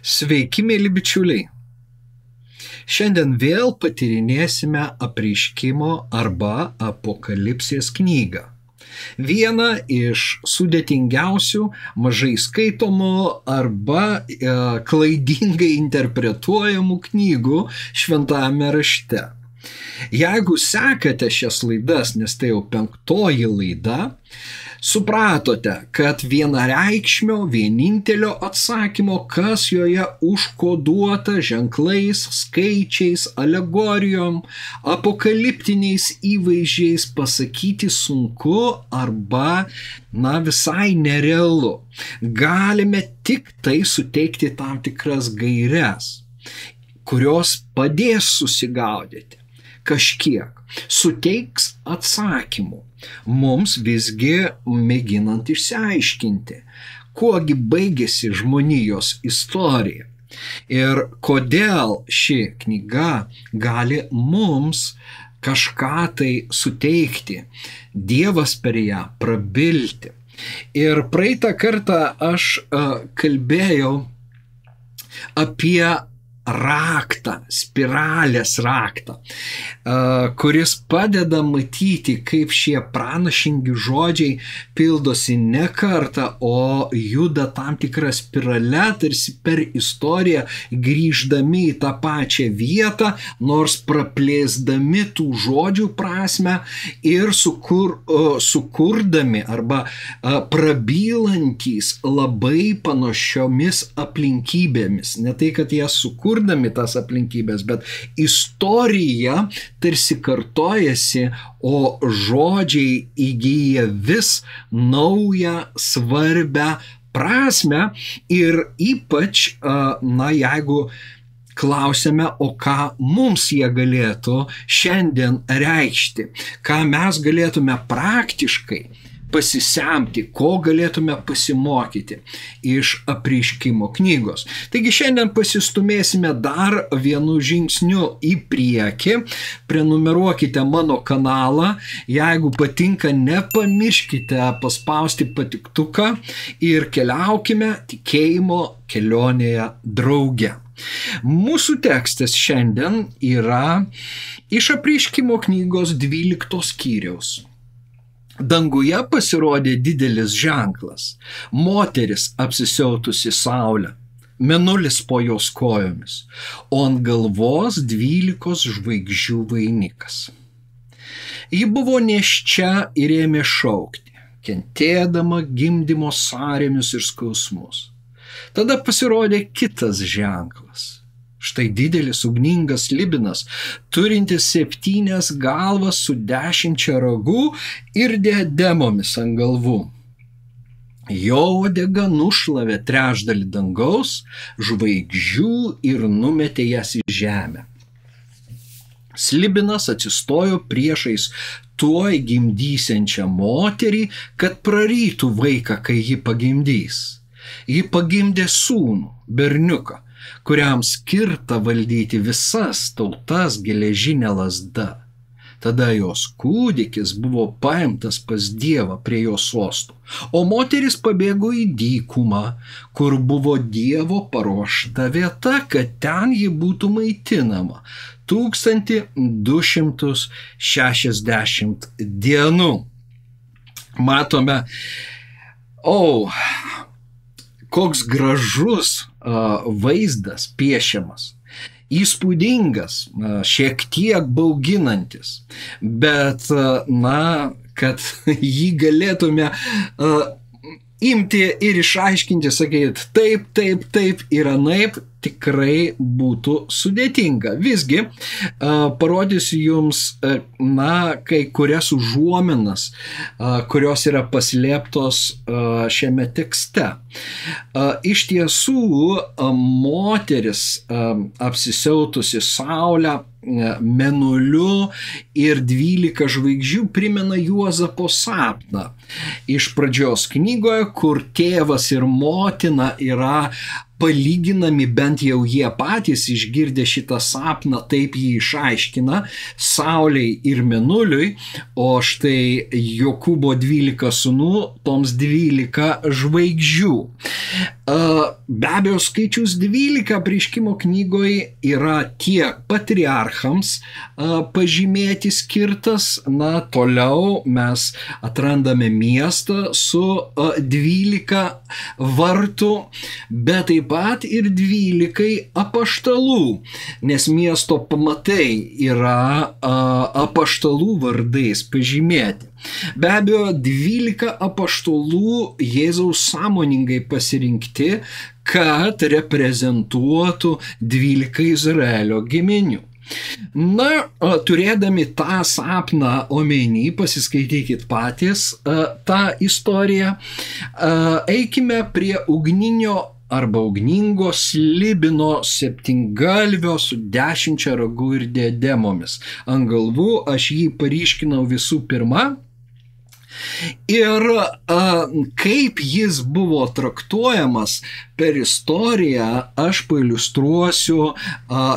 Sveiki, mėly bičiuliai. Šiandien vėl patyrinėsime Apreiškimo arba Apokalipsės knygą. Vieną iš sudėtingiausių, mažai skaitomų arba klaidingai interpretuojamų knygų Šventajame rašte. Jeigu sekate šias laidas, nes tai jau 5. laida, supratote, kad vienareikšmio, vienintelio atsakymo, kas joje užkoduota ženklais, skaičiais, alegorijom, apokaliptiniais įvaizdžiais pasakyti sunku arba, visai nerealu. Galime tik tai suteikti tam tikras gaires, kurios padės susigaudyti. Kažkiek suteiks atsakymų, mums visgi mėginant išsiaiškinti, kuogi baigėsi žmonijos istorija ir kodėl ši knyga gali mums kažką tai suteikti, Dievas per ją prabilti. Ir praeitą kartą aš kalbėjau apie raktą, spiralės raktą, kuris padeda matyti, kaip šie pranašingi žodžiai pildosi ne kartą, o juda tam tikrą spiralę, tarsi per istoriją grįždami į tą pačią vietą, nors praplėsdami tų žodžių prasme ir sukurdami arba prabylantys labai panašiomis aplinkybėmis. Ne tai, kad jie sukurdami tas aplinkybės, bet istorija tarsi kartojasi, o žodžiai įgyja vis naują svarbę prasmę ir ypač, jeigu klausime, o ką mums jie galėtų šiandien reikšti, ką mes galėtume praktiškai pasisemti, ko galėtume pasimokyti iš Apreiškimo knygos. Taigi šiandien pasistumėsime dar vienu žingsniu į priekį. Prenumeruokite mano kanalą, jeigu patinka, nepamirškite paspausti patiktuką ir keliaukime tikėjimo kelionėje drauge. Mūsų tekstas šiandien yra iš Apreiškimo knygos 12 skyriaus. Danguje pasirodė didelis ženklas, moteris apsisiautusi saulę, mėnulis po jos kojomis, o ant galvos 12 žvaigždžių vainikas. Ji buvo nėščia ir ėmė šaukti, kentėdama gimdymo sąrėmius ir skausmus. Tada pasirodė kitas ženklas. Štai didelis ugningas slibinas, turintis 7 galvas su 10 ragų ir diademomis ant galvų. Jo uodega nušlavė trečdalį dangaus, žvaigždžių ir numetė jas į žemę. Slibinas atsistojo priešais tuoj gimdysiančią moterį, kad prarytų vaiką, kai ji pagimdys. Ji pagimdė sūnų, berniuką, kuriam skirta valdyti visas tautas geležinė lazda. Tada jos kūdikis buvo paimtas pas Dievą prie jo sostų, o moteris pabėgo į dykumą, kur buvo Dievo paruošta vieta, kad ten ji būtų maitinama 1260 dienų. Matome, koks gražus vaizdas piešiamas, įspūdingas, šiek tiek bauginantis, bet, kad jį galėtume imti ir išaiškinti, sakyti, taip ir anaip, tikrai būtų sudėtinga. Visgi, parodysiu jums, kai kurias užuominas, kurios yra paslėptos šiame tekste. Iš tiesų, moteris apsisiautusi saulę, mėnuliu ir 12 žvaigždžių primena Juozapo sapną. Iš pradžios knygoje, kur tėvas ir motina yra palyginami, bent jau jie patys išgirdę šitą sapną, taip jį išaiškina Saulei ir Mėnuliui, o štai Jokūbo 12 sūnų, toms 12 žvaigždžių. be abejo, skaičius 12 apreiškimo knygoje yra tiek patriarchams pažymėti skirtas, na, toliau mes atrandame miestą su 12 vartų, bet taip pat ir 12 apaštalų, nes miesto pamatai yra apaštalų vardais pažymėti. Be abejo, 12 apaštalų Jėzaus sąmoningai pasirinkti, kad reprezentuotų 12 Izraelio giminių. Na, turėdami tą sapną omeny, pasiskaitykit patys tą istoriją, eikime prie ugninio arba ugningo slibino septyngalvio su 10 ragų ir diademomis. Ant galvų aš jį paryškinau visų pirma. Ir kaip jis buvo traktuojamas per istoriją, aš pailiustruosiu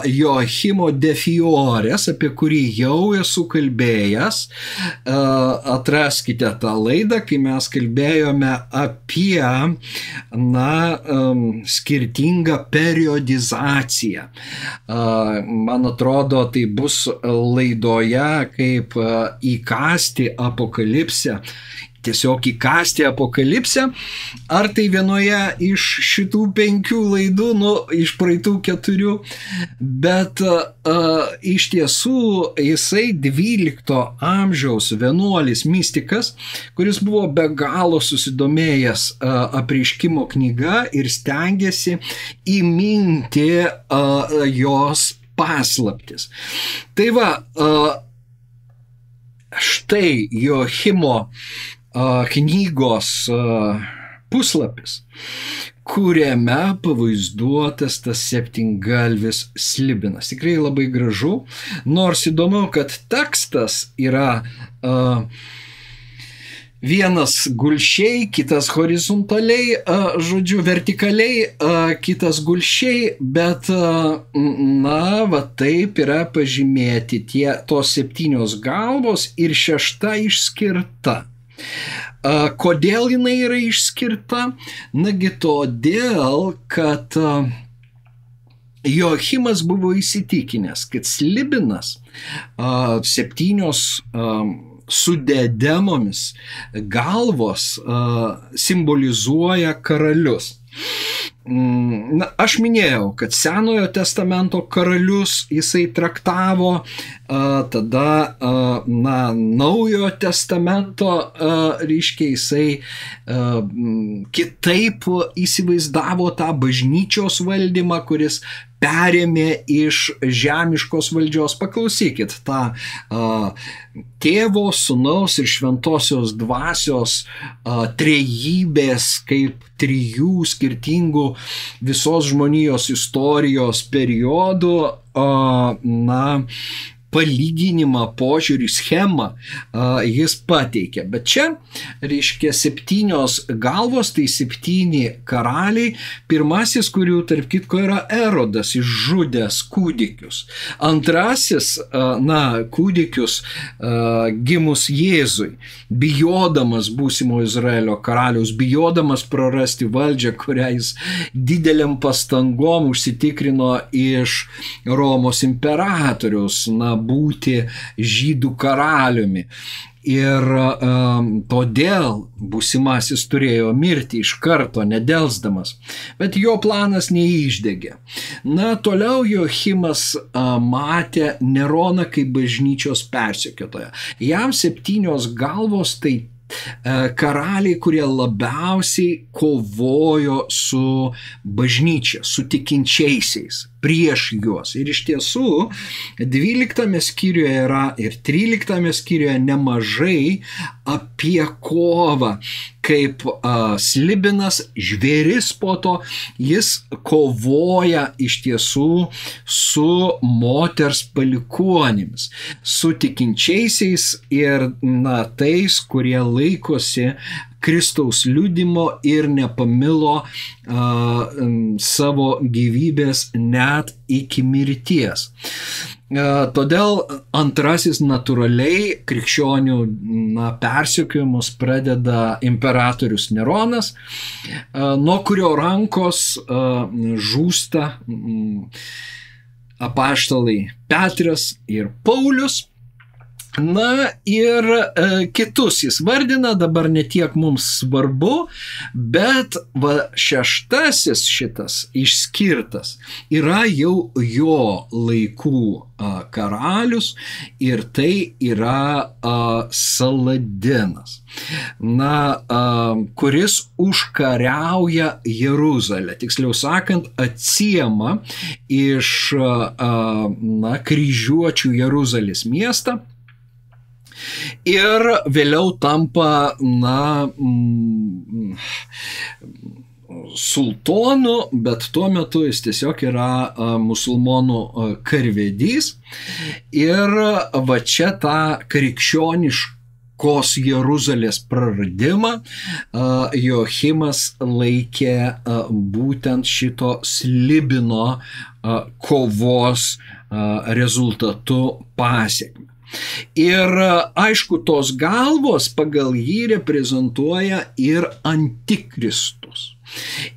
Joachimo de Fiores, apie kurį jau esu kalbėjęs. Atraskite tą laidą, kai mes kalbėjome apie skirtingą periodizaciją. Man atrodo, tai bus laidoje, kaip įkasti apokalipsę. Tiesiog įkasti apokalipsę, ar tai vienoje iš šitų 5 laidų, iš praeitų 4, bet iš tiesų jisai 12 amžiaus vienuolis mistikas, kuris buvo be galo susidomėjęs apreiškimo knyga ir stengėsi įminti jos paslaptis. Tai va, štai Joachimo knygos puslapis, kuriame pavaizduotas tas septyngalvis slibinas. Tikrai labai gražu, nors įdomu, kad tekstas yra vienas gulsčiai, kitas horizontaliai, vertikaliai, kitas gulsčiai, bet, va taip yra pažymėti tos 7 galvos ir 6 išskirta. Kodėl jinai yra išskirta? Nagi todėl, kad Joachimas buvo įsitikinęs, kad slibinas 7 su diademomis galvos simbolizuoja karalius. Na, aš minėjau, kad Senojo testamento karalius jisai traktavo, tada Naujojo testamento reiškia jisai kitaip įsivaizdavo tą bažnyčios valdymą, kuris perėmė iš žemiškos valdžios. Paklausykit tą Tėvo, Sūnaus ir Šventosios dvasios trejybės kaip 3 skirtingų visos žmonijos istorijos periodų palyginimą, požiūrį, schemą jis pateikė. Bet čia, reiškia, 7 galvos, tai 7 karaliai. Pirmasis, kurių tarp kitko yra Erodas, išžudęs kūdikius. Antrasis, kūdikius gimus Jėzui, bijodamas būsimo Izraelio karaliaus, bijodamas prarasti valdžią, kurią jis dideliam pastangom užsitikrino iš Romos imperatoriaus, būti žydų karaliumi. Ir todėl būsimasis turėjo mirti iš karto, nedelsdamas. Bet jo planas neišdegė. Toliau Joachimas matė Neroną kaip bažnyčios persekiotoją. Jam 7 galvos tai karaliai, kurie labiausiai kovojo su bažnyčia, su tikinčiaisiais, prieš juos. Ir iš tiesų 12 skyriuje yra ir 13 skyriuje nemažai apie kovą, kaip slibinas, žvėris po to, jis kovoja iš tiesų su moters palikuonimis, su tikinčiaisiais ir tais, kurie laikosi Kristaus liudimo ir nepamilo savo gyvybės net iki mirties. Todėl antrasis natūraliai krikščionių persekiojimus pradeda imperatorius Neronas, nuo kurio rankos žūsta apaštalai Petras ir Paulius. Na ir kitus jis vardina, dabar ne tiek mums svarbu, bet šeštasis šitas išskirtas yra jau jo laikų karalius ir tai yra Saladinas, kuris užkariauja Jeruzalę, tiksliau sakant, atsiema iš kryžiuočių Jeruzalės miestą. Ir vėliau tampa sultonu, bet tuo metu jis tiesiog yra musulmonų karvedys. Ir va čia tą krikščioniškos Jeruzalės praradimą Joachimas laikė būtent šito slibino kovos rezultatu pasekme. Ir aišku, tos galvos pagal jį reprezentuoja ir antikristus.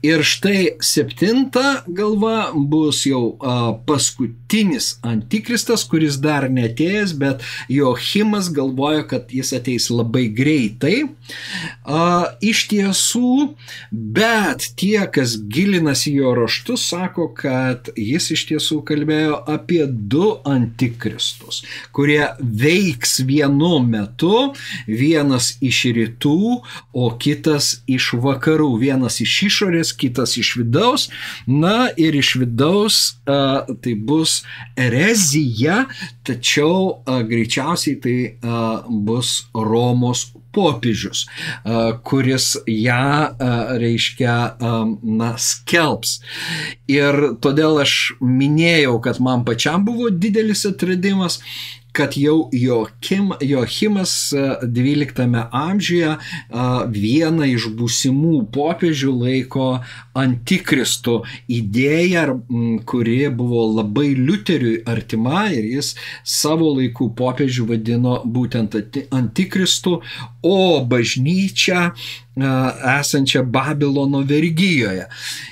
Ir štai 7 galva bus jau paskutinis antikristas, kuris dar neatėjęs, bet Joachimas galvoja, kad jis ateis labai greitai. Iš tiesų, bet tie, kas gilinasi jo raštus, sako, kad jis iš tiesų kalbėjo apie 2 antikristus, kurie veiks vienu metu, vienas iš rytų, o kitas iš vakarų, vienas iš išorės, kitas iš vidaus. Na ir iš vidaus tai bus erezija, tačiau greičiausiai tai bus Romos popiežius, kuris ją reiškia skelbs. Ir todėl aš minėjau, kad man pačiam buvo didelis atradimas, kad jau Joachimas 12 amžiuje vieną iš būsimų popiežių laiko antikristų idėją, kuri buvo labai Liuteriui artima, ir jis savo laikų popiežių vadino būtent antikristų, o bažnyčią esančią Babilono vergijoje.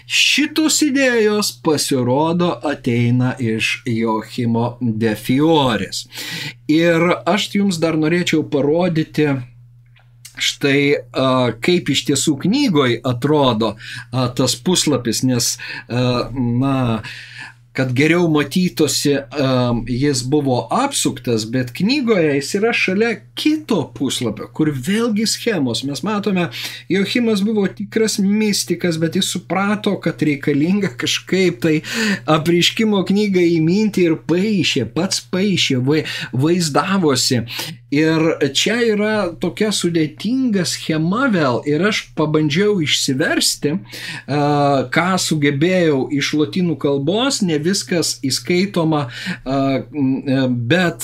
Šitos idėjos pasirodo ateina iš Joachimo de Fiorės. Ir aš jums dar norėčiau parodyti štai kaip iš tiesų knygoj atrodo tas puslapis, nes kad geriau matytųsi, jis buvo apsuktas, bet knygoje jis yra šalia kito puslapio, kur vėlgi schemos. Mes matome, Joachimas buvo tikras mistikas, bet jis suprato, kad reikalinga kažkaip tai apreiškimo knygą įminti ir pats paišė, vaizdavosi. Ir čia yra tokia sudėtinga schema vėl, ir aš pabandžiau išsiversti, ką sugebėjau iš lotynų kalbos, ne viskas įskaitoma, bet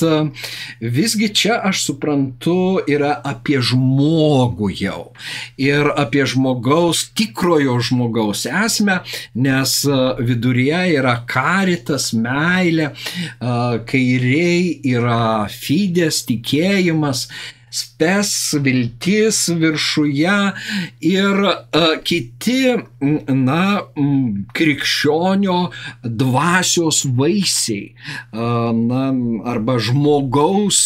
visgi čia aš suprantu yra apie žmogų jau ir apie tikrojo žmogaus esmę, nes viduryje yra karitas, meilė, kairiai yra fides, tikėjimas, spes, viltis viršuje ir kiti, krikščionio dvasios vaisiai, arba žmogaus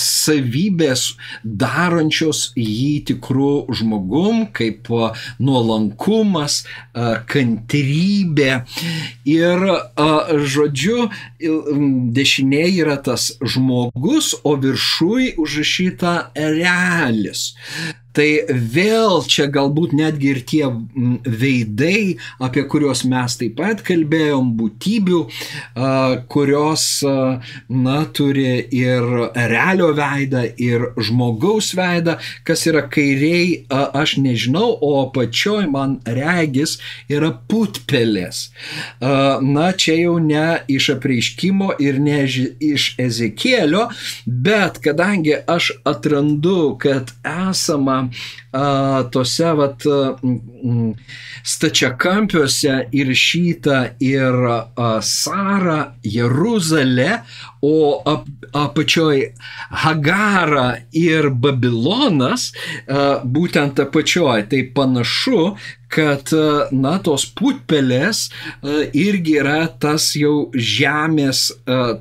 savybės darančios jį tikrų žmogum, kaip nuolankumas, kantrybė. Ir žodžiu, dešinėje yra tas žmogus, o viršui užrašyta erelis. Tai vėl čia galbūt netgi ir tie veidai, apie kuriuos mes taip pat kalbėjom, būtybių, kurios turi ir erelio veidą, ir žmogaus veidą, kas yra kairiai, aš nežinau, o apačioj man regis yra putpelės. Čia jau ne iš apreiškimo ir ne iš Ezekielio, bet kadangi aš atrandu, kad esama tose stačiakampiuose įrašyta ir Sara, Jeruzalė, o apačioj Hagara ir Babilonas, būtent apačioj. Tai panašu, kad, tos putpelės irgi yra tas jau žemės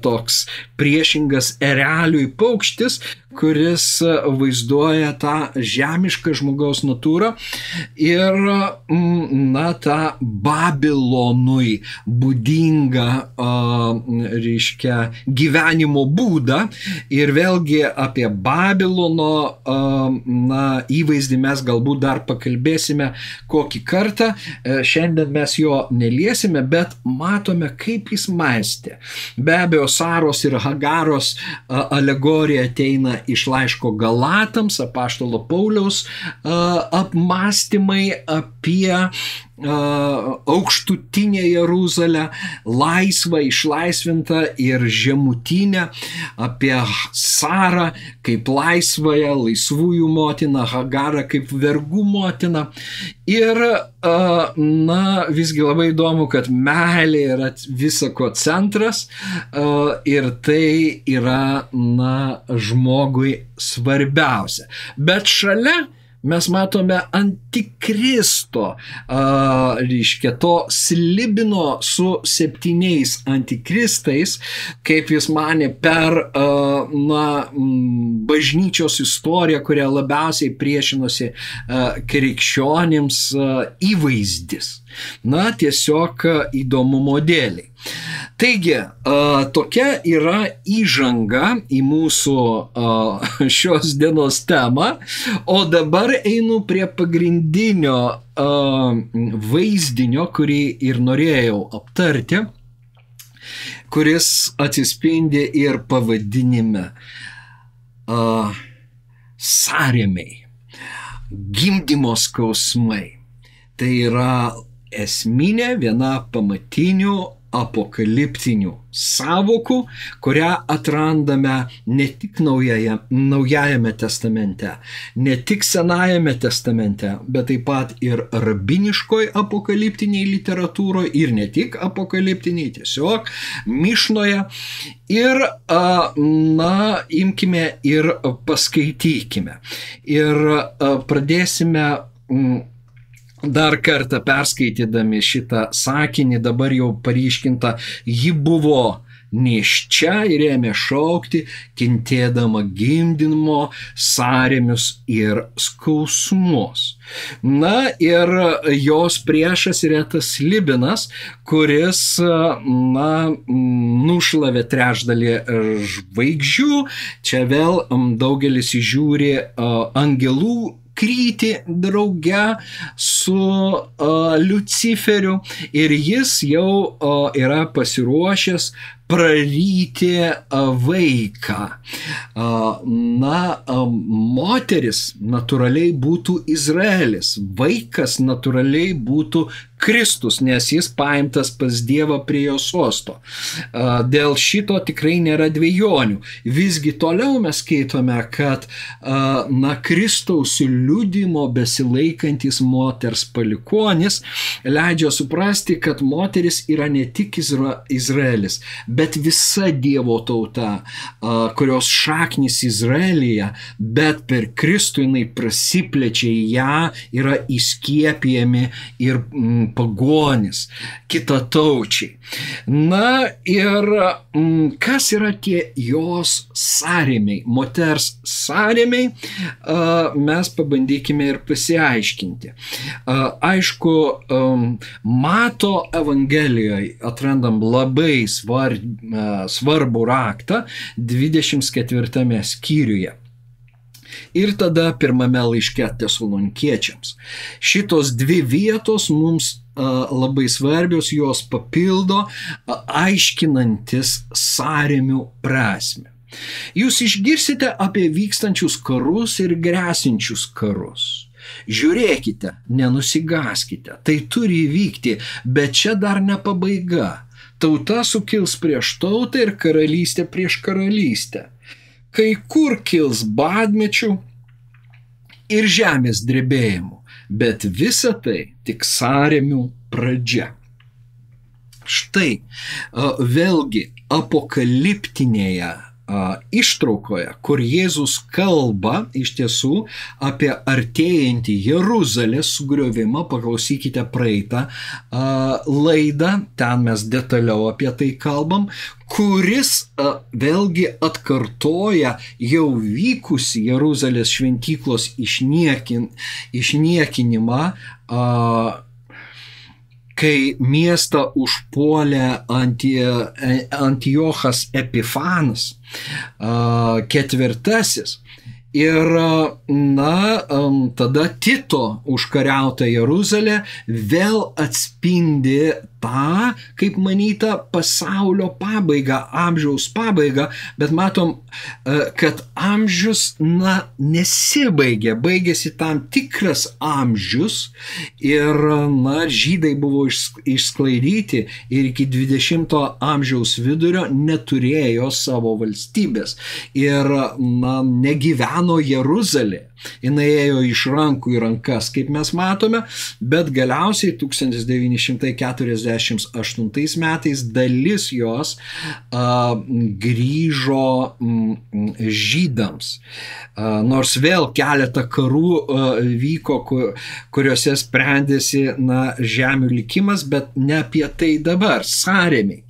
toks priešingas ereliui paukštis, kuris vaizduoja tą žemišką žmogaus natūrą ir, tą Babilonui būdingą, gyvenimo būdą. Ir vėlgi apie Babilono, įvaizdį mes galbūt dar pakalbėsime kokį kartą. Šiandien mes jo neliesime, bet matome, kaip jis mąstė. Be abejo, Saros ir Hagaros alegorija ateina iš laiško Galatams, apaštalo Pauliaus apmąstymai apie aukštutinę Jeruzalę, laisvą, išlaisvintą ir žemutinę, apie Sarą kaip laisvąją, laisvųjų motiną, Hagarą kaip vergų motiną. Ir, visgi labai įdomu, kad meilė yra visako centras ir tai yra, žmogui svarbiausia. Bet šalia mes matome Antikristo, to slibino su 7 antikristais, kaip jis manė per bažnyčios istoriją, kuria labiausiai priešinosi krikščionims, įvaizdis. Tiesiog įdomumo dėliai. Taigi, tokia yra įžanga į mūsų šios dienos temą, o dabar einu prie pagrindinio vaizdinio, kurį ir norėjau aptarti, kuris atsispindi ir pavadinime sąrėmiai, gimdymo skausmai. Tai yra esminė, viena pamatinių apokaliptinių sąvokų, kurią atrandame ne tik Naujajame testamente, ne tik Senajame testamente, bet taip pat ir rabiniškoj apokaliptiniai literatūroje ir ne tik apokaliptiniai, tiesiog Mišnoje. Ir, imkime ir paskaitykime. Ir pradėsime dar kartą perskaitydami šitą sakinį, dabar jau paryškinta, ji buvo nėščia ir ėmė šaukti, kentėdama gimdymo sąrėmius ir skausmus. Ir jos priešas yra tas slibinas, kuris, nušlavė trečdalį žvaigždžių. Čia vėl daugelis įžiūri angelų krytį drauge su Liuciferiu ir jis jau yra pasiruošęs praryti vaiką. Moteris natūraliai būtų Izraelis, vaikas natūraliai būtų Kristus, nes jis paimtas pas Dievą prie jo sosto. Dėl šito tikrai nėra dvejonių. Visgi toliau mes skaitome, kad Kristaus liudijimo besilaikantis moters palikuonis leidžia suprasti, kad moteris yra ne tik Izraelis, bet visa Dievo tauta, kurios šaknys Izraelyje, bet per Kristų jinai prasiplečia į ją, yra įskiepijami ir pagonis, kitataučiai. Ir kas yra tie jos sąrėmiai, moters sąrėmiai, mes pabandykime ir pasiaiškinti. Aišku, Mato Evangelijoje atrandam labai svarbų raktą 24 skyriuje. Ir tada 1 laiške Tesalonikiečiams. Šitos 2 vietos mums labai svarbios, jos papildo, aiškinantis sąrėmių prasmę. Jūs išgirsite apie vykstančius karus ir grėsinčius karus. Žiūrėkite, nenusigaskite, tai turi įvykti, bet čia dar ne pabaiga. Tauta sukils prieš tautą ir karalystė prieš karalystę. Kai kur kils badmečių ir žemės drebėjimų, bet visa tai tik sąrėmių pradžia. Štai vėlgi apokaliptinėje ištraukoje, kur Jėzus kalba iš tiesų apie artėjantį Jeruzalės sugriovimą, paklausykite praeitą laidą, ten mes detaliau apie tai kalbam, kuris vėlgi atkartoja jau vykusį Jeruzalės šventyklos išniekinimą, kai miestą užpuolė Antiochas Epifanas ketvirtasis. Ir, tada Tito užkariauta Jeruzalė vėl atspindi tą, kaip manyta, pasaulio pabaigą, amžiaus pabaigą, bet matom, kad amžius, nesibaigė, baigėsi tam tikras amžius ir, žydai buvo išsklaidyti ir iki 20 amžiaus vidurio neturėjo savo valstybės ir, negyveno Jeruzalė. Jis ėjo iš rankų į rankas, kaip mes matome, bet galiausiai 1948 metais dalis jos grįžo žydams. Nors vėl keletą karų vyko, kuriuose sprendėsi žemių likimas, bet ne apie tai dabar, sąrėmiai.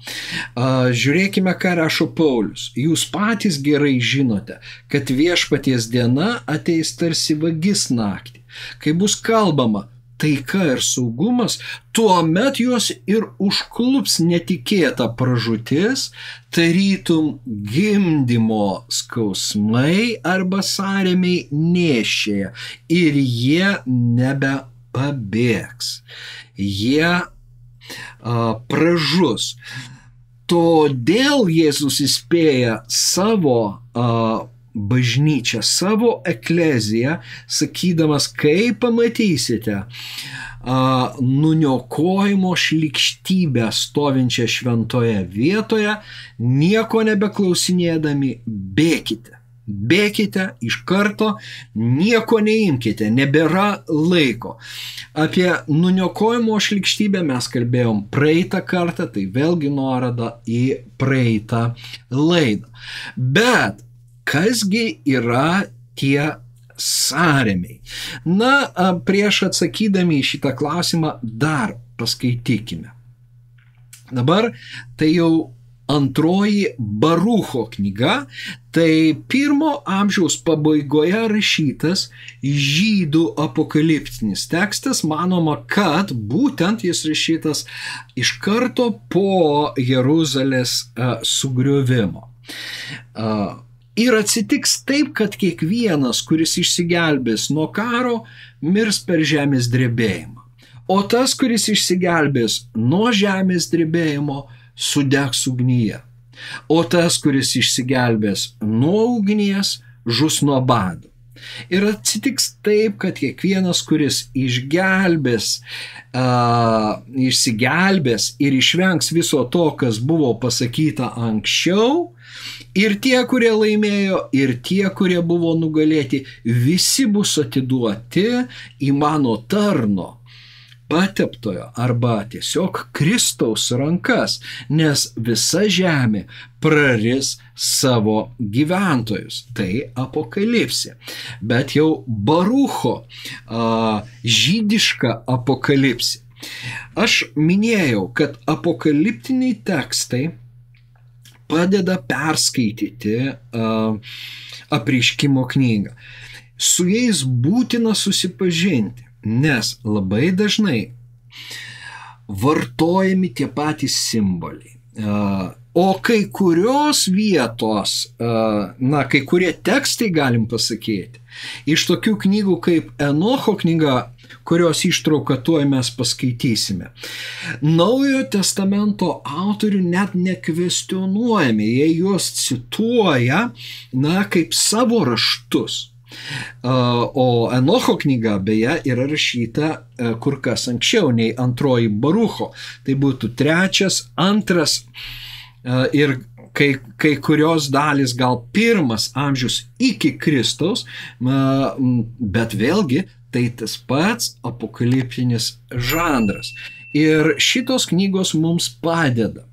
Žiūrėkime, ką rašo Paulius. Jūs patys gerai žinote, kad viešpaties diena ateis tarsi vagis naktį. Kai bus kalbama taika ir saugumas, tuomet juos ir užklups netikėta pražūtis, tarytum gimdymo skausmai arba sąrėmiai nėščioje ir jie nebepabėgs. Jie pražus. Todėl Jėzus įspėja savo bažnyčią, savo ekleziją, sakydamas, kai pamatysite nuniokojimo šlykštybę stovinčią šventoje vietoje, nieko nebeklausinėdami, bėkite. Bėkite iš karto, nieko neimkite, nebėra laiko. Apie nuniokojimo šlykštybę mes kalbėjom praeitą kartą, tai vėlgi nuoroda į praeitą laidą. Bet kasgi yra tie sąrėmiai? Prieš atsakydami į šitą klausimą dar paskaitykime. Dabar tai jau antroji Barucho knyga, tai 1 amžiaus pabaigoje rašytas žydų apokaliptinis tekstas. Manoma, kad būtent jis rašytas iš karto po Jeruzalės sugriovimo. Ir atsitiks taip, kad kiekvienas, kuris išsigelbės nuo karo, mirs per žemės drebėjimą. O tas, kuris išsigelbės nuo žemės drebėjimo, sudegs ugnyje. O tas, kuris išsigelbės nuo ugnies, žus nuo bado. Ir atsitiks taip, kad kiekvienas, kuris išsigelbės ir išvengs viso to, kas buvo pasakyta anksčiau, ir tie, kurie laimėjo, ir tie, kurie buvo nugalėti, visi bus atiduoti į mano tarno, pateptojo arba tiesiog Kristaus rankas, nes visa žemė praris savo gyventojus. Tai apokalipsė. Bet jau Barucho žydiška apokalipsė. Aš minėjau, kad apokaliptiniai tekstai padeda perskaityti Apreiškimo knygą. Su jais būtina susipažinti, nes labai dažnai vartojami tie patys simboliai. O kai kurios vietos, kai kurie tekstai, galim pasakyti, iš tokių knygų kaip Enocho knyga, kurios ištrauką tuoj mes paskaitysime, Naujojo testamento autorių net nekvestionuojami, jie juos cituoja, kaip savo raštus. O Enocho knyga beje yra rašyta kur kas anksčiau nei antroji Barucho. Tai būtų 3, 2 ir kai kurios dalys gal 1 amžius iki Kristaus, bet vėlgi tai tas pats apokaliptinis žanras. Ir šitos knygos mums padeda.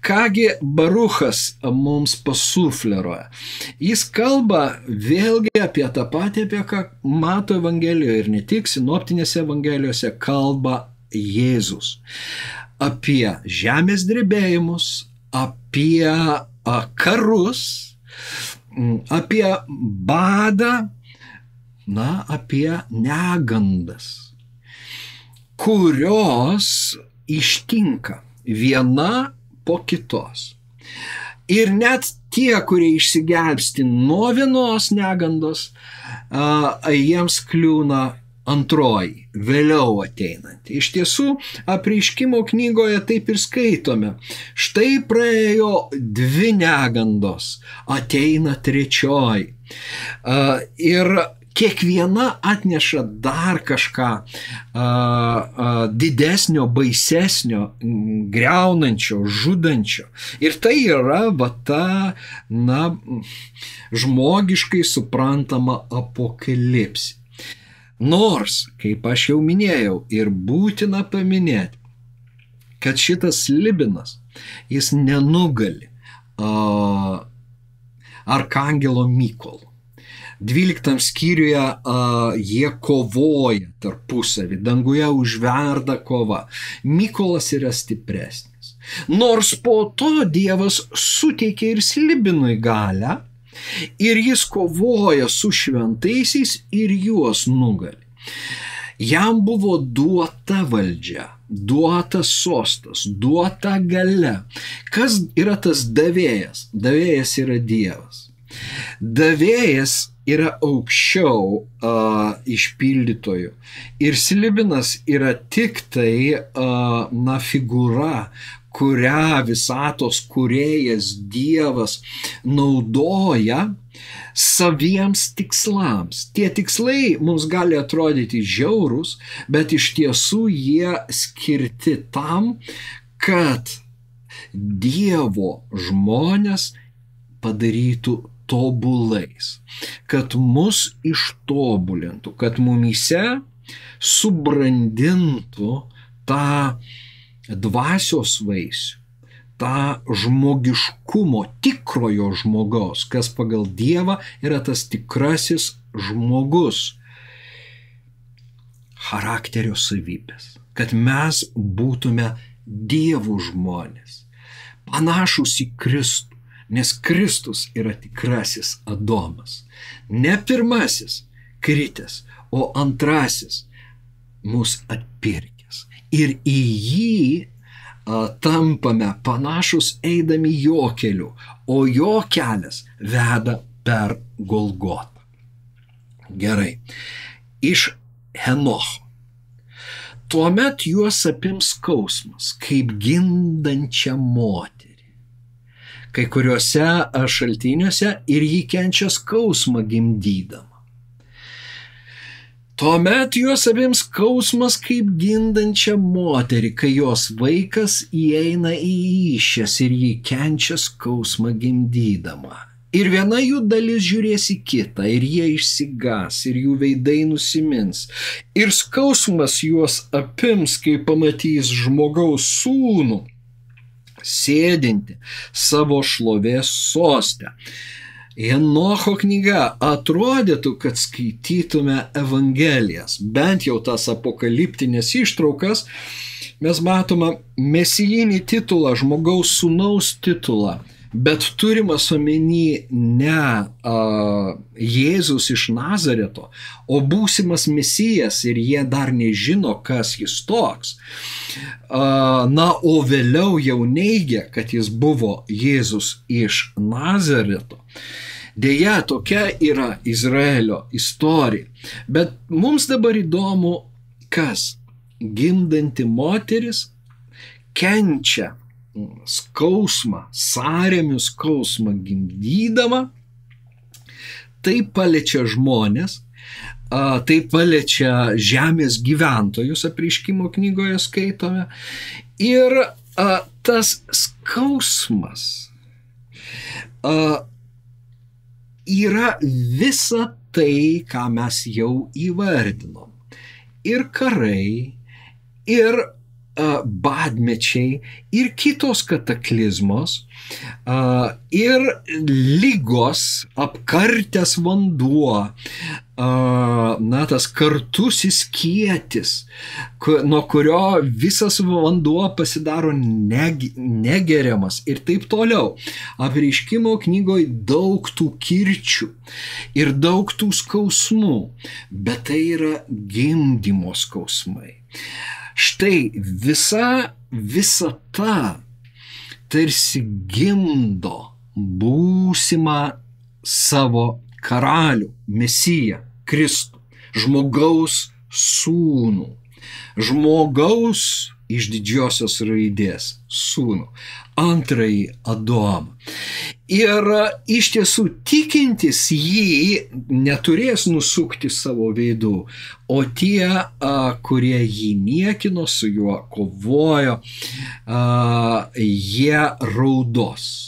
Kągi Baruchas mums pasufleruoja? Jis kalba vėlgi apie tą patį, apie ką mato Evangelijoje ir ne tik sinoptinėse Evangelijose kalba Jėzus. Apie žemės drebėjimus, apie karus, apie badą, apie negandas, kurios ištinka viena po kitos. Ir net tie, kurie išsigelbsti nuo vienos negandos, jiems kliūna antroji, vėliau ateinanti. Iš tiesų, Apreiškimo knygoje taip ir skaitome. Štai praėjo 2 negandos, ateina 3. Ir kiekviena atneša dar kažką didesnio, baisesnio, griaunančio, žudančio. Ir tai yra ta, žmogiškai suprantama apokalipsė. Nors, kaip aš jau minėjau, ir būtina paminėti, kad šitas slibinas, jis nenugali arkangelo Mykolo. 12 skyriuje jie kovoja tarpusavį, danguje užverda kova. Mykolas yra stipresnis. Nors po to Dievas suteikia ir slibinui galią, ir jis kovoja su šventaisiais ir juos nugali. Jam buvo duota valdžia, duotas sostas, duota galia. Kas yra tas davėjas? Davėjas yra Dievas. Davėjas yra aukščiau išpildytojų. Ir slibinas yra tik tai figūra, kurią visatos kūrėjas Dievas naudoja saviems tikslams. Tie tikslai mums gali atrodyti žiaurūs, bet iš tiesų jie skirti tam, kad Dievo žmonės padarytų tobulais, kad mus ištobulintų, kad mumyse subrandintų tą dvasios vaisių, tą žmogiškumo, tikrojo žmogaus, kas pagal Dievą yra tas tikrasis žmogus, charakterio savybės, kad mes būtume Dievo žmonės, panašus į Kristų. Nes Kristus yra tikrasis Adomas. Ne pirmasis kritęs, o antrasis mus atpirkęs. Ir į jį tampame panašus eidami jo keliu, o jo kelias veda per Golgotą. Gerai. Iš Henocho. Tuomet juos apims skausmas, kaip gindančią moterį. Kai kuriuose šaltiniuose ir jį kenčia skausmą gimdydama. Tuomet juos apims skausmas kaip gindančią moterį, kai jos vaikas įeina į įsčias ir jį kenčia skausmą gimdydama. Ir viena jų dalis žiūrės į kitą, ir jie išsigas, ir jų veidai nusimins. Ir skausmas juos apims, kai pamatys žmogaus sūnų, sėdinti savo šlovės soste. Henocho knyga atrodytų, kad skaitytume Evangelijas, bent jau tas apokaliptinės ištraukas, mes matome mesijinį titulą, žmogaus sūnaus titulą, bet turimas omeny ne Jėzus iš Nazareto, o būsimas mesijas ir jie dar nežino, kas jis toks. O vėliau jau neigia, kad jis buvo Jėzus iš Nazareto. Deja, tokia yra Izraelio istorija. Bet mums dabar įdomu, kas gimdanti moteris kenčia skausmą, sąrėmių skausmą gimdydama, tai paliečia žmonės, tai paliečia žemės gyventojus, Apreiškimo knygoje skaitome. Ir tas skausmas yra visa tai, ką mes jau įvardinom. Ir karai, ir badmečiai, ir kitos kataklizmos, ir lygos, apkartęs vanduo, tas kartusis kietis, nuo kurio visas vanduo pasidaro negeriamas ir taip toliau. Apreiškimo knygoje daug tų kirčių ir daug tų skausmų, bet tai yra gimdymo skausmai. Štai visa ta tarsi gimdo būsimą savo karalių, Mesiją, Kristų, žmogaus sūnų, žmogaus iš didžiosios raidės sūnų, antrąjį Adomą. Ir iš tiesų tikintis jį neturės nusukti savo veidų, o tie, kurie jį niekino, su juo kovojo, jie raudos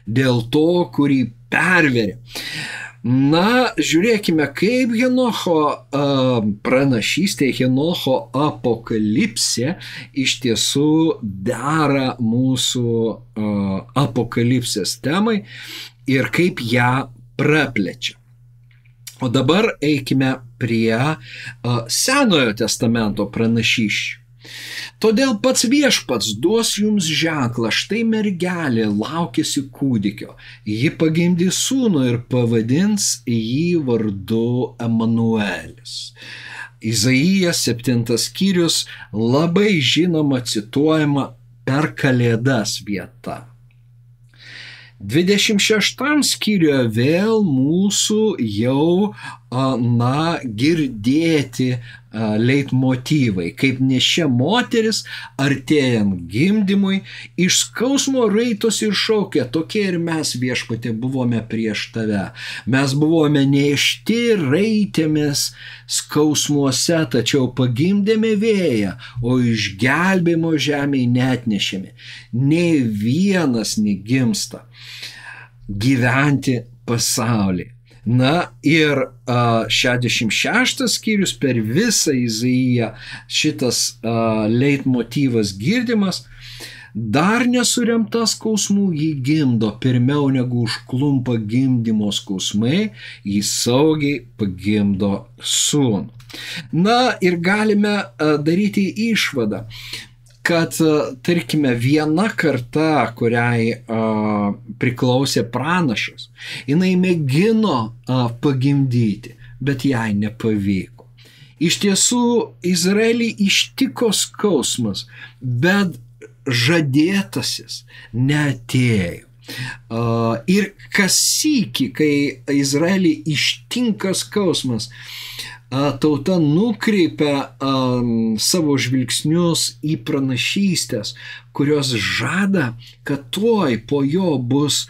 dėl to, kurį perverė. Na, žiūrėkime, kaip Henocho pranašystė, Henocho apokalipsė iš tiesų dera mūsų apokalipsės temai ir kaip ją praplečia. O dabar eikime prie Senojo testamento pranašysčių. Todėl pats Viešpats duos jums ženklą, štai mergelė laukiasi kūdikio, ji pagimdys sūnų ir pavadins jį vardu Emanuelis. Izaijas 7 skyrius labai žinoma cituojama per Kalėdas vieta. 26 skyriuje vėl mūsų jau girdėti leitmotyvai, kaip nešia moteris artėjant gimdymui, iš skausmo raitosi ir šaukia, tokie ir mes, Viešpatie, buvome prieš tave. Mes buvome nešti, raitėmės skausmuose, tačiau pagimdėme vėją, o išgelbėjimo žemėje neatnešėme. Nei vienas negimsta gyventi pasaulyje. Na ir 66 skyrius per visą Izaiją šitas leitmotyvas girdimas, dar nesuremta skausmų jį gimdo, pirmiau negu užklumpa gimdymo skausmai, jį saugiai pagimdo sūnų. Na ir galime daryti išvadą, kad, tarkime, viena karta, kuriai priklausė pranašas, jinai mėgino pagimdyti, bet jai nepavyko. Iš tiesų, Izraelį ištiko skausmas, bet žadėtasis neatėjo. Ir kas sykį, kai Izraelį ištinka skausmas, tauta nukreipia savo žvilgsnius į pranašystės, kurios žada, kad tuoj po jo bus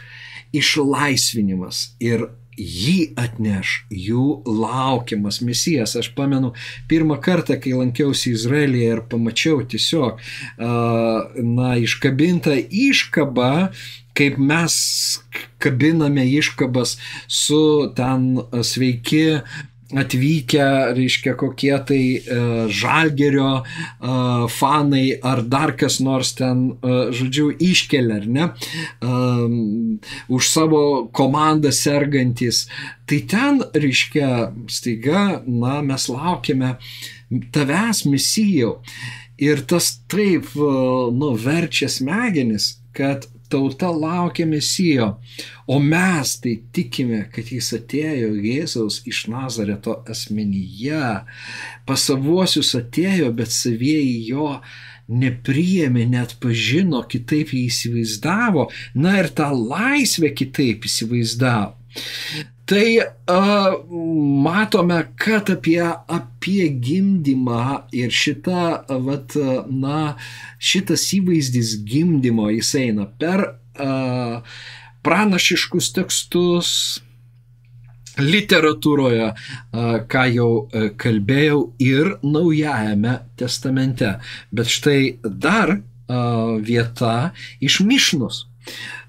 išlaisvinimas ir jį atneš jų laukiamas Mesijas. Aš pamenu pirmą kartą, kai lankiausi Izraelyje ir pamačiau tiesiog iškabintą iškabą, kaip mes kabiname iškabas su ten sveiki atvykę, reiškia, kokie tai Žalgirio fanai ar dar kas nors ten, žodžiu, iškelia, ar ne, už savo komandą sergantis. Tai ten, reiškia, staiga, mes laukiame tavęs, Mesijau. Ir tas taip, verčia smegenis, kad tauta laukia Mesijo, o mes tai tikime, kad jis atėjo Jėzaus iš Nazareto asmenyje, pas savuosius atėjo, bet savieji jo nepriėmė, net pažino, kitaip jį įsivaizdavo, ir tą laisvę kitaip įsivaizdavo. Tai matome, kad apie gimdymą ir šitas įvaizdis gimdymo jis eina per pranašiškus tekstus literatūroje, ką jau kalbėjau, ir Naujajame testamente. Bet štai dar vieta iš Mišnos.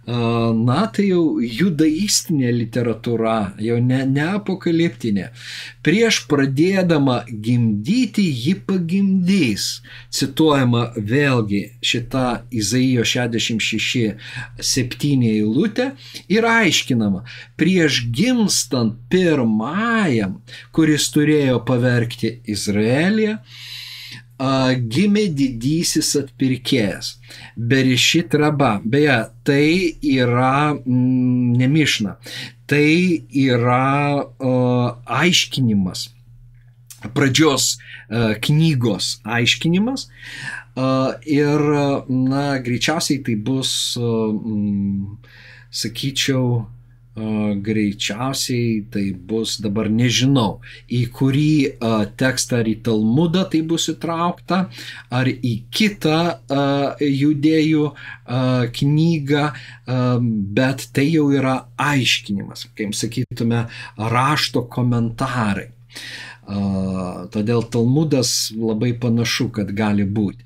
na, tai jau judaistinė literatūra, jau ne apokaliptinė. Prieš pradėdama gimdyti, ji pagimdys. Cituojama vėlgi šita Izaijo 66:7 eilutė ir aiškinama, prieš gimstant pirmajam, kuris turėjo pavergti Izraelyje, gimė didysis atpirkėjas. Berešit raba. Beje, tai yra nemišna. Tai yra aiškinimas. Pradžios knygos aiškinimas. Ir, na, greičiausiai tai bus, sakyčiau, greičiausiai tai bus, dabar nežinau, į kurį tekstą, ar į Talmudą tai bus įtraukta, ar į kitą judėjų knygą, bet tai jau yra aiškinimas, kaip sakytume, rašto komentarai. Todėl Talmudas labai panašu, kad gali būti.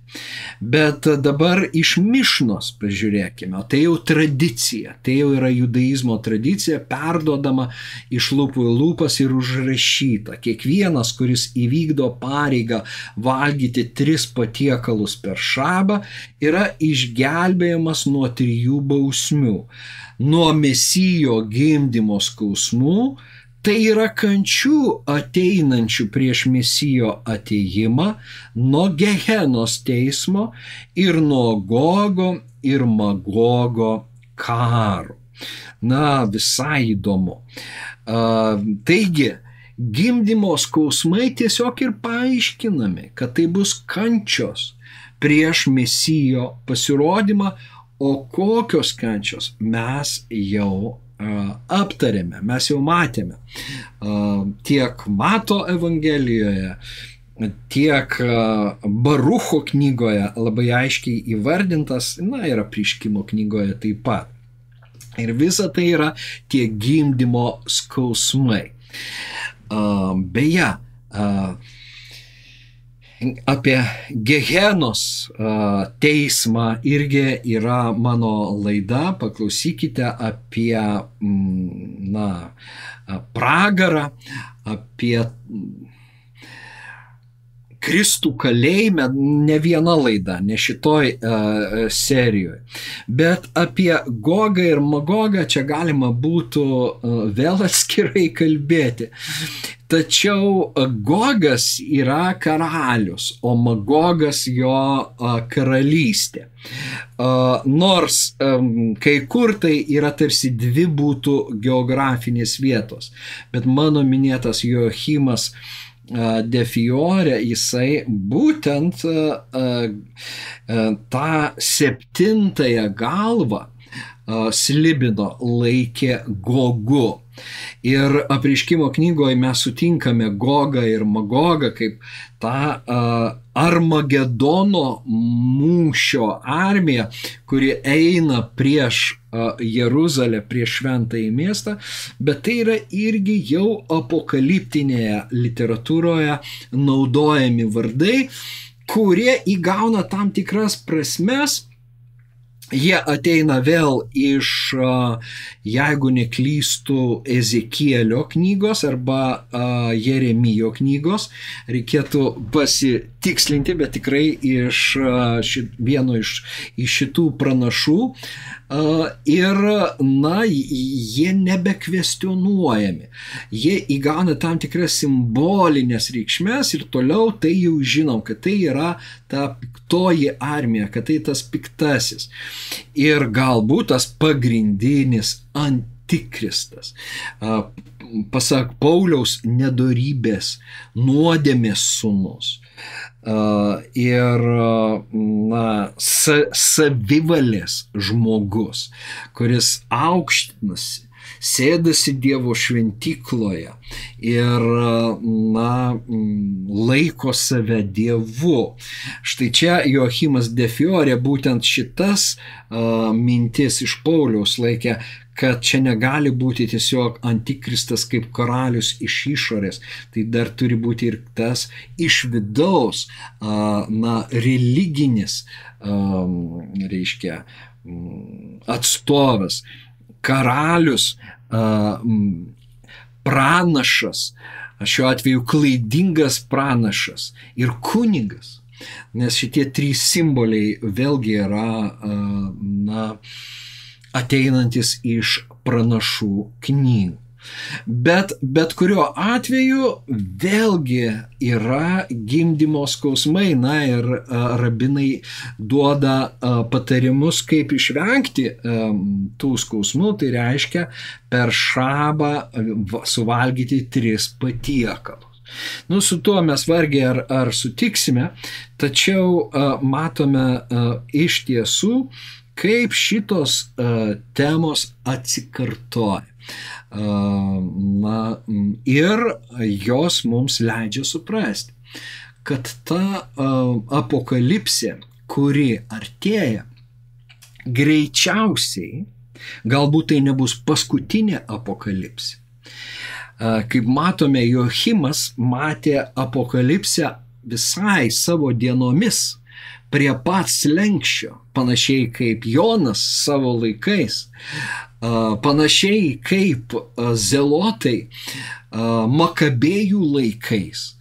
Bet dabar iš Mišnos pažiūrėkime, tai jau tradicija, tai jau yra judaizmo tradicija, perduodama iš lūpų į lūpas ir užrašyta. Kiekvienas, kuris įvykdo pareigą valgyti 3 patiekalus per šabą, yra išgelbėjamas nuo 3 bausmių. Nuo Mesijo gimdymo skausmų, tai yra kančių ateinančių prieš Mesijo atėjimą, nuo Gehenos teismo ir nuo Gogo ir Magogo karo. Na, visai įdomu. Taigi, gimdymo skausmai tiesiog ir paaiškinami, kad tai bus kančios prieš Mesijo pasirodymą, o kokios kančios mes jau aptarėme, mes jau matėme tiek Mato Evangelijoje, tiek Barucho knygoje labai aiškiai įvardintas, na ir Apreiškimo knygoje taip pat. Ir visa tai yra tie gimdymo skausmai. Beje, apie Gehenos teismą irgi yra mano laida, paklausykite apie pragarą, apie Kristų kalėjime, ne viena laida, ne šitoj serijoje. Bet apie Gogą ir Magogą čia galima būtų vėl atskirai kalbėti. Tačiau Gogas yra karalius, o Magogas jo karalystė. Nors kai kur tai yra tarsi 2 būtų geografinės vietos, bet mano minėtas Joachimas de Fiore, jisai būtent tą 7 galvą Slibino laikė Gogu. Ir Apreiškimo knygoje mes sutinkame Gogą ir Magogą kaip tą Armagedono mūšio armiją, kuri eina prieš Jeruzalę, prieš šventąjį miestą, bet tai yra irgi jau apokaliptinėje literatūroje naudojami vardai, kurie įgauna tam tikras prasmes. Jie ateina vėl iš, jeigu neklystu, Ezekielio knygos arba Jeremijo knygos. Reikėtų pasitikslinti, bet tikrai iš vieno iš šitų pranašų. Ir, na, jie nebekvestionuojami. Jie įgauna tam tikras simbolinės reikšmės ir toliau tai jau žinom, kad tai yra ta piktoji armija, kad tai tas piktasis. Ir galbūt tas pagrindinis antikristas. Pasak Pauliaus, nedorybės, nuodėmės sūnus. Ir savivalės žmogus, kuris aukštinasi, sėdasi Dievo šventykloje ir laiko save Dievu. Štai čia Joachimas de Fiore būtent šitas mintis iš Pauliaus laikė, kad čia negali būti tiesiog antikristas kaip karalius iš išorės, tai dar turi būti ir tas iš vidaus, religinis, reiškia, atstovas, karalius, pranašas, šiuo atveju klaidingas pranašas ir kunigas. Nes šitie trys simboliai vėlgi yra ateinantis iš pranašų knygų. Bet kuriuo atveju vėlgi yra gimdymo skausmai, ir rabinai duoda patarimus, kaip išvengti tų skausmų, tai reiškia per šabą suvalgyti 3 patiekalus. Su tuo mes vargiai ar sutiksime, tačiau matome iš tiesų, kaip šitos temos atsikartoja. Ir jos mums leidžia suprasti, kad ta apokalipsė, kuri artėja, greičiausiai, galbūt tai nebus paskutinė apokalipsė. Kaip matome, Joachimas matė apokalipsę visai savo dienomis, prie pat slenksčio, panašiai kaip Jonas savo laikais, panašiai kaip zelotai Makabėjų laikais.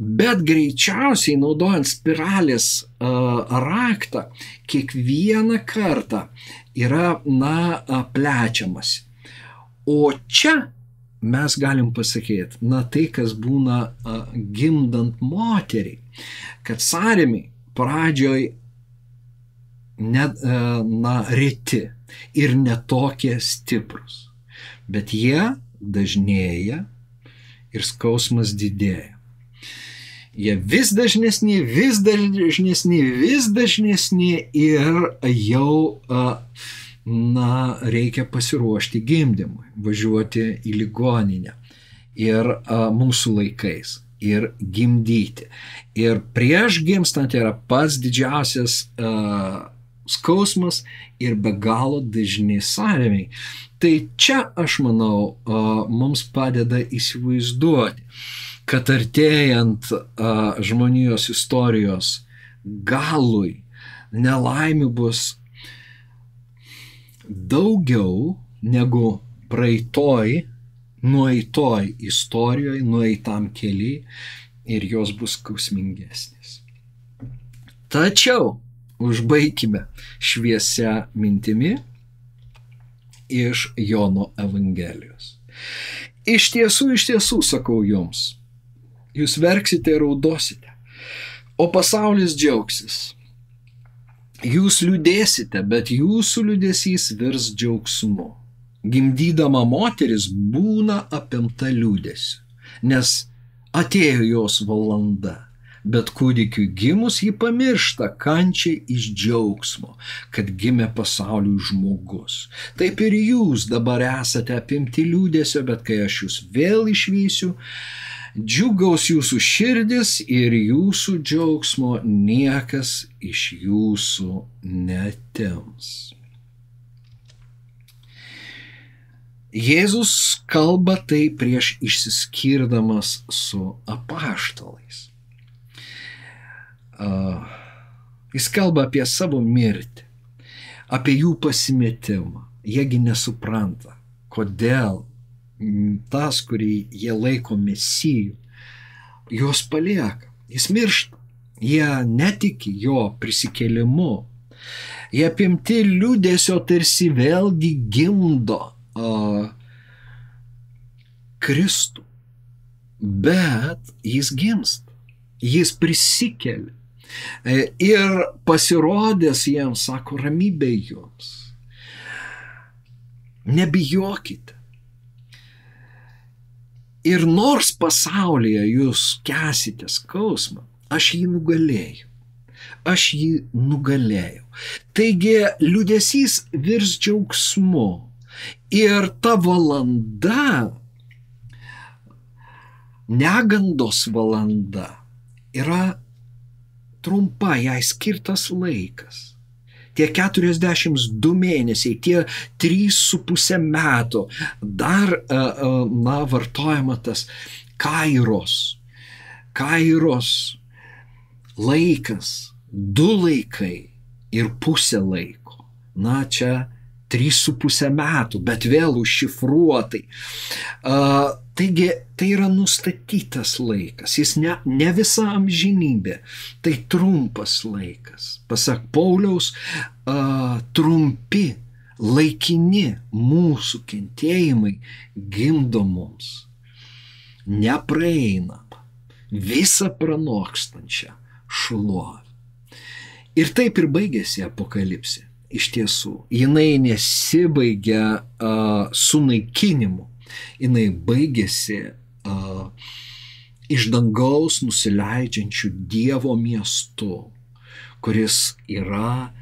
Bet greičiausiai, naudojant spiralės raktą, kiekvieną kartą yra plečiamas. O čia mes galim pasakyti, tai, kas būna gimdant moteriai, kad sąrėmiai pradžioj reti ir netokie stiprus, bet jie dažnėja ir skausmas didėja. Jie vis dažnesni ir jau reikia pasiruošti gimdymui, važiuoti į ligoninę ir mūsų laikais ir gimdyti. Ir prieš gimstant yra pats didžiausias skausmas ir be galo dažni sąrėmiai. Tai čia, aš manau, mums padeda įsivaizduoti, kad artėjant žmonijos istorijos galui, nelaimių bus daugiau negu praeitoj, nueitoj istorijoje, nueitam kely, ir jos bus skausmingesnės. Tačiau užbaikime šviesia mintimi iš Jono Evangelijos. Iš tiesų, sakau jums, jūs verksite ir raudosite, o pasaulis džiaugsis. Jūs liūdėsite, bet jūsų liūdesys virs džiaugsmu. Gimdydama moteris būna apimta liūdesiu, nes atėjo jos valanda, bet kūdikiui gimus ji pamiršta kančią iš džiaugsmo, kad gimė pasauliui žmogus. Taip ir jūs dabar esate apimti liūdesio, bet kai aš jūs vėl išvysiu, džiugaus jūsų širdis ir jūsų džiaugsmo niekas iš jūsų netims. Jėzus kalba tai prieš išsiskirdamas su apaštalais. Jis kalba apie savo mirtį, apie jų pasimetimą. Jiegi nesupranta, kodėl tas, kurį jie laiko mesijų, juos palieka. Jis miršta. Jie netiki jo prisikėlimu. Jie apimti liūdesio, tarsi vėlgi gimdo Kristų. Bet jis gimsta. Jis prisikelia. Ir pasirodęs jiems, sako, ramybė jums. Nebijokite. Ir nors pasaulyje jūs kęsite skausmą, aš jį nugalėjau. Taigi liūdesys virs džiaugsmu. Ir ta valanda, negandos valanda, yra trumpa, jai skirtas laikas. Tie 42 mėnesiai, tie 3,5 metų, dar vartojama tas kairos laikas, 2 laikai, ir pusę laiko. Na, čia 3,5 metų, bet vėl užšifruotai. Taigi, tai yra nustatytas laikas, jis ne visa amžinybė, tai trumpas laikas. Pasak Pauliaus, trumpi, laikini mūsų kentėjimai gimdo mums nepraeinamą, visą pranokstančią šlovę. Ir taip ir baigėsi apokalipsė. Iš tiesų, jinai nesibaigia sunaikinimu, jinai baigėsi iš dangaus nusileidžiančių Dievo miestu, kuris yra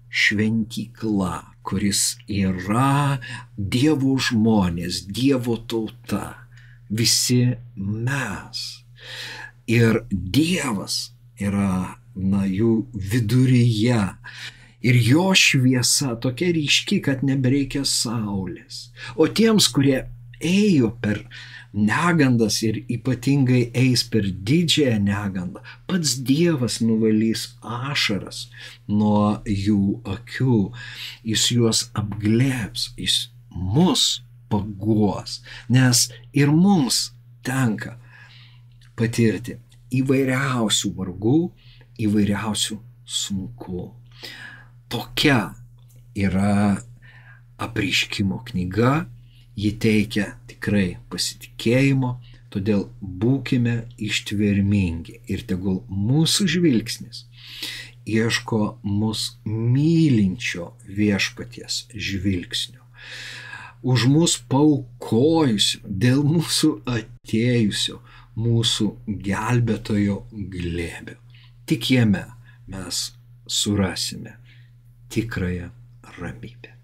šventykla, kuris yra Dievo žmonės, Dievo tauta, visi mes. Ir Dievas yra, jų viduryje. Ir jo šviesa tokia ryški, kad nebereikia saulės. O tiems, kurie ėjo per negandas ir ypatingai eis per didžiąją negandą, pats Dievas nuvalys ašaras nuo jų akių. Jis juos apglėbs, jis mus paguos, nes ir mums tenka patirti įvairiausių vargų, įvairiausių sunkumų. Tokia yra apreiškimo knyga, ji teikia tikrai pasitikėjimo, todėl būkime ištvermingi ir tegul mūsų žvilgsnis ieško mus mylinčio viešpaties žvilgsnio, už mus paukojusio, dėl mūsų atėjusio, mūsų gelbėtojo glėbio. Tik jame mes surasime tikrąją ramybę.